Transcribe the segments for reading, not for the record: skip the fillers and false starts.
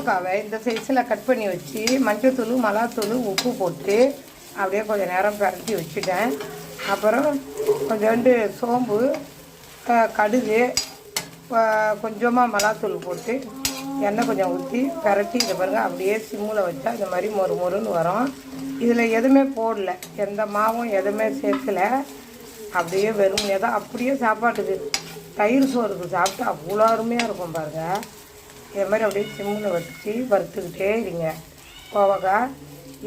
பாவக்காவை இந்த சைஸில் கட் பண்ணி வச்சு மஞ்சத்தூள் மிளகாத்தூள் உப்பு போட்டு அப்படியே கொஞ்சம் நேரம் பரட்டி வச்சுட்டேன். அப்புறம் கொஞ்சோண்டு சோம்பு, கடுகு, கொஞ்சமாக மிளகாத்தூள் போட்டு எண்ணெய் கொஞ்சம் ஊற்றி பரட்டி இதை பாருங்கள். அப்படியே சிம்மில் வச்சா இந்த மாதிரி மொறு மொறுன்னு வரும். இதில் எதுவுமே போடல, எந்த மாவும் எதுவுமே சேர்க்கலை. அப்படியே வெறுமையாக தான் அப்படியே சாப்பாட்டுக்கு தயிர் சோறுக்கு சாப்பிட்டு அவ்வளோ அருமையாக இருக்கும் பாருங்கள். இதை மாதிரி அப்படியே சிம்மில் வச்சு வறுத்துக்கிட்டே இருங்க கோவக்காய்.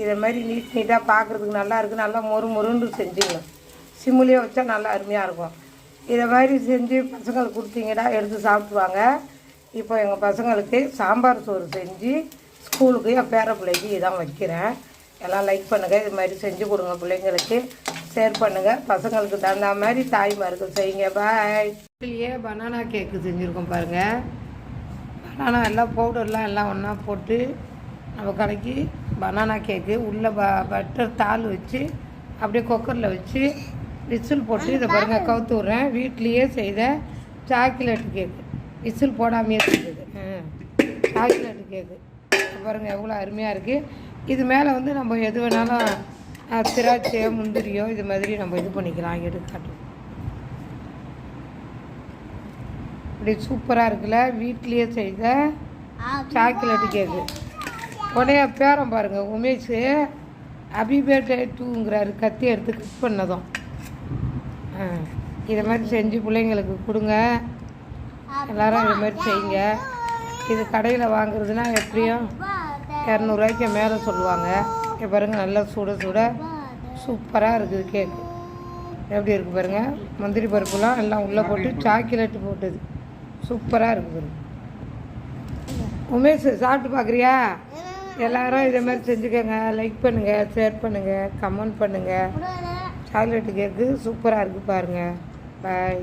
இதை மாதிரி நீட்டாக பார்க்குறதுக்கு நல்லா இருக்குது. நல்லா மொறு மொறுன்னு செஞ்சுக்கணும். சிம்மிலே வச்சா நல்லா அருமையாக இருக்கும். இதை மாதிரி செஞ்சு பசங்களுக்கு கொடுத்தீங்கன்னா எடுத்து சாப்பிடுவாங்க. இப்போ எங்கள் பசங்களுக்கு சாம்பார் சோறு செஞ்சு ஸ்கூலுக்கு என் பேர பிள்ளைக்கு இதான் வைக்கிறேன். எல்லாம் லைக் பண்ணுங்கள். இது மாதிரி செஞ்சு கொடுங்க பிள்ளைங்களுக்கு, ஷேர் பண்ணுங்கள். பசங்களுக்கு தகுந்த மாதிரி தாய்மாருக்கு செய்யுங்க. பாய். இதுலேயே பனானா கேக்கு செஞ்சுருக்கோம் பாருங்கள். பனானா எல்லாம் பவுடர்லாம் எல்லாம் ஒன்றா போட்டு நம்ம கலக்கி பனானா கேக்கு உள்ளே பட்டர் தாள் வச்சு அப்படியே குக்கரில் வச்சு விசில் போட்டு இதை பாருங்கள் கவுத்து விட்றேன். வீட்லேயே செய்த சாக்லேட் கேக்கு, விசில் போடாமையே செஞ்சது சாக்லேட் கேக்கு பாருங்கள் எவ்வளோ அருமையாக இருக்குது. இது மேலே வந்து நம்ம எது வேணாலும் திராட்சையோ முந்திரியோ இது மாதிரி நம்ம இது பண்ணிக்கலாம். எடுக்காட்டும் இப்படி சூப்பராக இருக்குல்ல, வீட்லேயே செய்த சாக்லேட் கேக்கு. உடனே பேரம் பாருங்கள், உமேஷ் அபிபேட்டை டூங்கிறாரு, கத்தி எடுத்து கட் பண்ணதும். இதை மாதிரி செஞ்சு பிள்ளைங்களுக்கு கொடுங்க. எல்லோரும் இது மாதிரி செய்யுங்க. இது கடையில் வாங்குறதுனா எப்படியும் 200 ரூபாய்க்கு மேலே சொல்லுவாங்க. இங்கே பாருங்கள் நல்லா சுட சுட சூப்பராக இருக்குது கேக்கு. எப்படி இருக்குது பாருங்கள். முந்திரி பருப்புலாம் எல்லாம் உள்ளே போட்டு சாக்லேட்டு போட்டது சூப்பராக இருக்குது பாருங்கள். உமேஷ் சாப்பிட்டு பார்க்குறியா? எல்லோரும் இதை மாதிரி செஞ்சுக்கோங்க. லைக் பண்ணுங்கள், ஷேர் பண்ணுங்கள், கமெண்ட் பண்ணுங்கள். சாக்லேட்டு கேக்கு சூப்பராக இருக்குது பாருங்கள். பாய்.